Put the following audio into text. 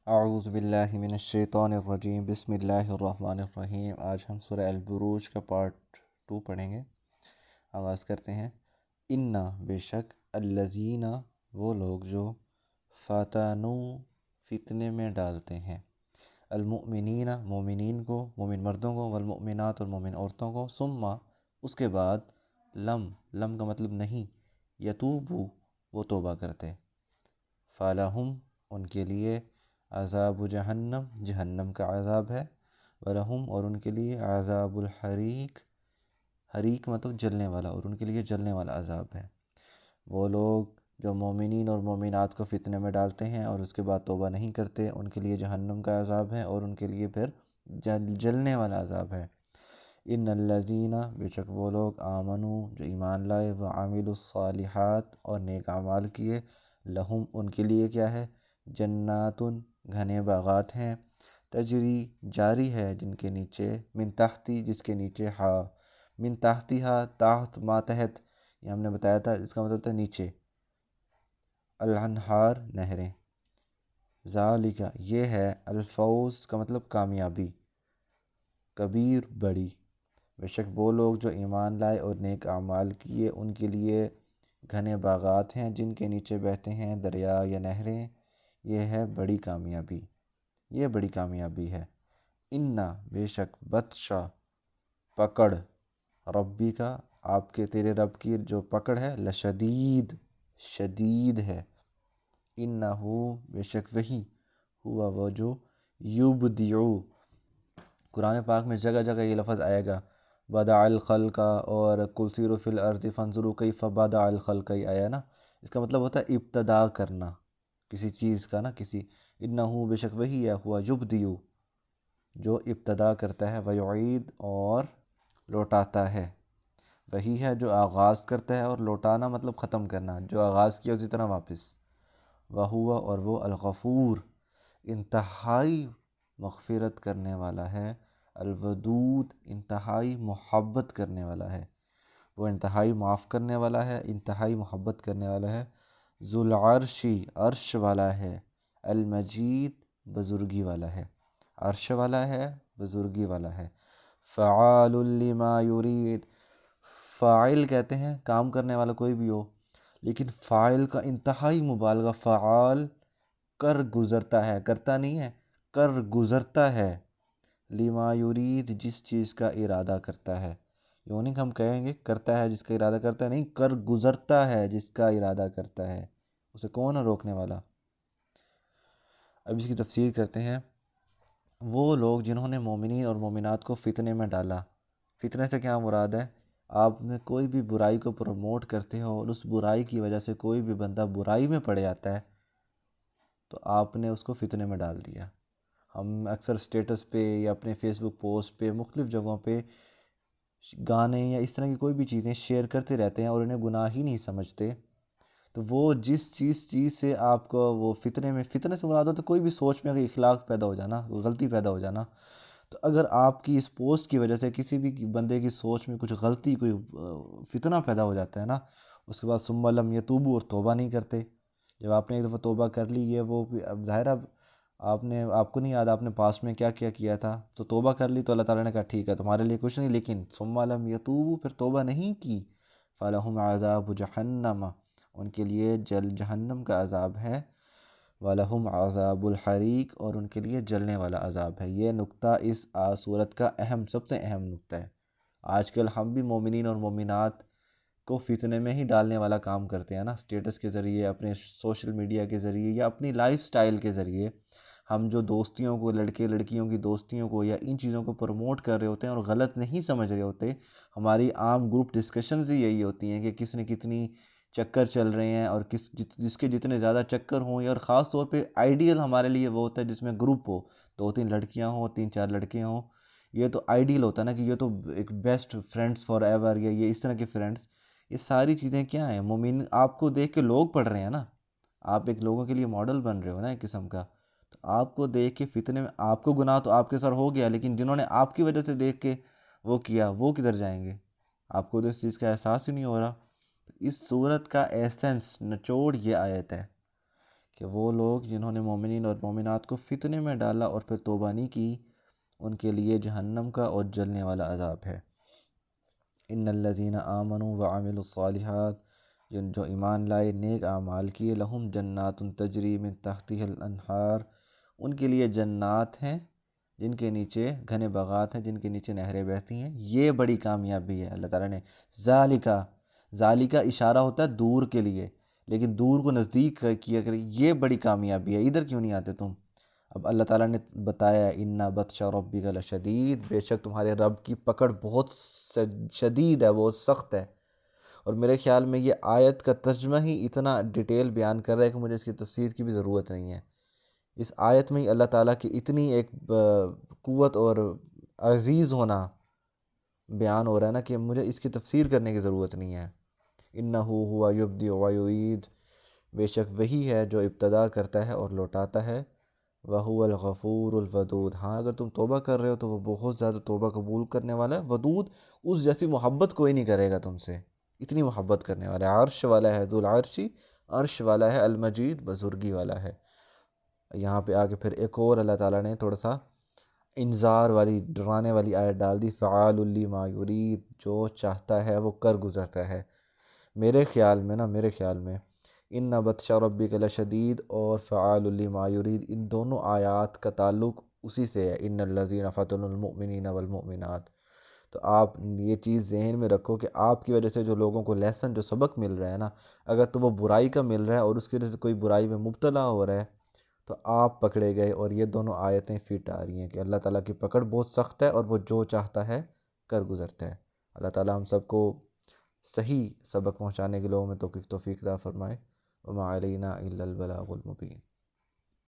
اعوذ باللہ من الشیطان الرجیم بسم اللہ الرحمن الرحیم۔ آج ہم سورہ البروج کا پارٹ 2 پڑھیں گے۔ آغاز کرتے ہیں۔ انا بے شک الذین وہ لوگ جو فتنوا فتنے میں ڈالتے ہیں المؤمنین مومنین کو، مومن مردوں کو، والمؤمنات اور مومن عورتوں کو، ثم اس کے بعد لم کا مطلب نہیں، یتوبوا وہ توبہ کرتے، فلہم ان کے لیے عذاب جہنم جہنم کا عذاب ہے، ولہم اور ان کے لیے عذاب الحریق حریق مطلب جلنے والا، اور ان کے لیے جلنے والا عذاب ہے۔ وہ لوگ جو مومنین اور مومنات کو فتنے میں ڈالتے ہیں اور اس کے بعد توبہ نہیں کرتے، ان کے لیے جہنم کا عذاب ہے اور ان کے لیے پھر جلنے والا عذاب ہے۔ ان الذین بے شک وہ لوگ آمنو جو ایمان لائے، وعملوا الصالحات اور نیک اعمال کیے، لہم ان کے لیے کیا ہے، جنات گھنے باغات ہیں، تجری جاری ہے جن کے نیچے، من تحتی جس کے نیچے، من تحتیہا تحت ماتحت، یہ ہم نے بتایا تھا، اس کا مطلب ہوتا ہے نیچے، الانہار نہریں، ذالک یہ ہے، الفوز کا مطلب کامیابی، کبیر بڑی، بے شک وہ لوگ جو ایمان لائے اور نیک اعمال کیے ان کے لیے گھنے باغات ہیں جن کے نیچے بہتے ہیں دریا یا نہریں، یہ ہے بڑی کامیابی، یہ بڑی کامیابی ہے۔ انا بے شک بطشا پکڑ، ربی کا آپ کے تیرے رب کی جو پکڑ ہے، لشدید شدید ہے، انہو بے شک وہی، ہوا وہ جو، یبدعو قرآن پاک میں جگہ جگہ یہ لفظ آئے گا، بدع الخلق اور قل سیروا فی الارض فانظروا کیف بدع الخلق، یہ آیا نا، اس کا مطلب ہوتا ہے ابتدا کرنا کسی چیز کا نا، کسی، انہو بے شک وہی ہے، ہوا یبدعو جو ابتدا کرتا ہے، ویعید اور لوٹاتا ہے، وہی ہے جو آغاز کرتا ہے، اور لوٹانا مطلب ختم کرنا، جو آغاز کیا اسی طرح واپس، وہوا اور وہ الغفور انتہائی مغفرت کرنے والا ہے، الودود انتہائی محبت کرنے والا ہے، وہ انتہائی معاف کرنے والا ہے، انتہائی محبت کرنے والا ہے، ذو العرشی عرش والا ہے، المجید بزرگی والا ہے، عرش والا ہے، بزرگی والا ہے، فعال لما یرید، فاعل کہتے ہیں کام کرنے والا کوئی بھی ہو، لیکن فاعل کا انتہائی مبالغہ، فعال کر گزرتا ہے، کرتا نہیں ہے، کر گزرتا ہے، لما یرید جس چیز کا ارادہ کرتا ہے، یوں نہیں کہ ہم کہیں گے کرتا ہے جس کا ارادہ کرتا ہے، نہیں، کر گزرتا ہے جس کا ارادہ کرتا ہے، اسے کون ہے روکنے والا۔ اب اس کی تفسیر کرتے ہیں۔ وہ لوگ جنہوں نے مومنین اور مومنات کو فتنے میں ڈالا، فتنے سے کیا مراد ہے، آپ میں کوئی بھی برائی کو پروموٹ کرتے ہو اور اس برائی کی وجہ سے کوئی بھی بندہ برائی میں پڑ جاتا ہے تو آپ نے اس کو فتنے میں ڈال دیا۔ ہم اکثر سٹیٹس پہ یا اپنے فیس بک پوسٹ پہ مختلف جگہوں پہ گانے یا اس طرح کی کوئی بھی چیزیں شیئر کرتے رہتے ہیں اور انہیں گناہ ہی نہیں سمجھتے، تو وہ جس چیز سے آپ کو وہ فتنے سے مراد ہو تو کوئی بھی سوچ میں اگر اخلاق پیدا ہو جانا، غلطی پیدا ہو جانا، تو اگر آپ کی اس پوسٹ کی وجہ سے کسی بھی بندے کی سوچ میں کچھ غلطی، کوئی فتنہ پیدا ہو جاتا ہے نا، اس کے بعد ثم لم یتوبوا اور توبہ نہیں کرتے، جب آپ نے ایک دفعہ توبہ کر لی ہے، وہ اب ظاہر اب آپ کو نہیں یاد آپ نے پاسٹ میں کیا کیا کیا تھا، تو توبہ کر لی تو اللہ تعالیٰ نے کہا ٹھیک ہے تمہارے لیے کچھ نہیں، لیکن ثم لم یتوبوا پھر توبہ نہیں کی، فلہم عذاب جہنم ان کے لیے جہنم کا عذاب ہے، وَلَهُمْ عَذَابُ الْحَرِيقِ اور ان کے لیے جلنے والا عذاب ہے۔ یہ نقطہ اس صورت کا سب سے اہم نقطہ ہے۔ آج کل ہم بھی مومنین اور مومنات کو فتنے میں ہی ڈالنے والا کام کرتے ہیں نا، سٹیٹس کے ذریعے، اپنے سوشل میڈیا کے ذریعے یا اپنی لائف سٹائل کے ذریعے، ہم جو دوستیوں کو، لڑکے لڑکیوں کی دوستیوں کو یا ان چیزوں کو پروموٹ کر رہے ہوتے ہیں اور غلط نہیں سمجھ رہے ہوتے، ہماری عام گروپ ڈسکشنز ہی یہی ہوتی ہیں کہ کس نے کتنی چکر چل رہے ہیں، اور جس کے جتنے زیادہ چکر ہوں، اور خاص طور پہ آئیڈیل ہمارے لیے وہ ہوتا ہے جس میں گروپ ہو، 2-3 لڑکیاں ہوں، 3-4 لڑکے ہوں، یہ تو آئیڈیل ہوتا ہے نا، کہ یہ تو ایک بیسٹ فرینڈس فار ایور، یا یہ اس طرح کے فرینڈس، یہ ساری چیزیں کیا ہیں، مومن آپ کو دیکھ کے لوگ پڑھ رہے ہیں نا، آپ ایک لوگوں کے لیے ماڈل بن رہے ہو نا ایک قسم کا، تو آپ کو دیکھ کے فتنے میں، آپ کو گناہ تو آپ کے سر ہو گیا، لیکن جنہوں نے آپ کی وجہ سے دیکھ کے وہ کیا، وہ کدھر جائیں گے، آپ کو تو اس چیز کا احساس ہی نہیں ہو رہا۔ اس صورت کا ایسنس، نچوڑ یہ آیت ہے کہ وہ لوگ جنہوں نے مومنین اور مومنات کو فتنے میں ڈالا اور پھر توبہ نہیں کی، ان کے لیے جہنم کا اور جلنے والا عذاب ہے۔ ان الذین آمنوا وعملوا الصالحات، جو ایمان لائے، نیک اعمال کیے، لہم جنات تجری من تحتها الانہار، ان کے لیے جنات ہیں جن کے نیچے گھنے باغات ہیں، جن کے نیچے نہریں بہتی ہیں۔ یہ بڑی کامیابی ہے اللہ تعالیٰ نے۔ ذالکا اشارہ ہوتا ہے دور کے لیے، لیکن دور کو نزدیک کیا کرے، یہ بڑی کامیابی ہے، ادھر کیوں نہیں آتے تم؟ اب اللہ تعالیٰ نے بتایا اِنَّ بَطْشَ رَبِّكَ لَشَدِيدٌ، بے شک تمہارے رب کی پکڑ بہت شدید ہے، بہت سخت ہے۔ اور میرے خیال میں یہ آیت کا ترجمہ ہی اتنا ڈیٹیل بیان کر رہا ہے کہ مجھے اس کی تفسیر کی بھی ضرورت نہیں ہے۔ اس آیت میں ہی اللہ تعالیٰ کی اتنی ایک قوت اور عزیز ہونا بیان ہو رہا ہے نا کہ مجھے اس کی تفسیر کرنے کی ضرورت نہیں ہے۔ اِنَّهُ هُوَ يُبْدِئُ وَيُعِيدُ، بے شک وہی ہے جو ابتدا کرتا ہے اور لوٹاتا ہے۔ وَهُوَ الْغَفُورُ الْوَدُودُ، ہاں اگر تم توبہ کر رہے ہو تو وہ بہت زیادہ توبہ قبول کرنے والا ہے۔ ودود، اس جیسی محبت کوئی نہیں کرے گا تم سے، اتنی محبت کرنے والا ہے۔ عرش والا ہے، ذو العرشی، عرش والا ہے، المجید بزرگی والا ہے۔ یہاں پہ آگے پھر ایک اور اللہ تعالیٰ نے تھوڑا سا انذار والی، ڈرانے والی آیت ڈال دی، فعال لما یرید، جو چاہتا ہے وہ کر گزرتا ہے۔ میرے خیال میں ان بطش ربک لشدید اور فعال لما یرید، ان دونوں آیات کا تعلق اسی سے ہے، ان الذین فتنوا المؤمنین والمؤمنات۔ تو آپ یہ چیز ذہن میں رکھو کہ آپ کی وجہ سے جو لوگوں کو لیسن، جو سبق مل رہا ہے نا، اگر تو وہ برائی کا مل رہا ہے اور اس کی وجہ سے کوئی برائی میں مبتلا ہو رہا ہے، تو آپ پکڑے گئے۔ اور یہ دونوں آیتیں فٹ آ رہی ہیں کہ اللہ تعالیٰ کی پکڑ بہت سخت ہے اور وہ جو چاہتا ہے کر گزرتا ہے۔ اللہ تعالیٰ ہم سب کو صحیح سبق پہنچانے کے لوگوں میں توفیق عطا فرمائے۔ وما علینا الا البلاغ المبین۔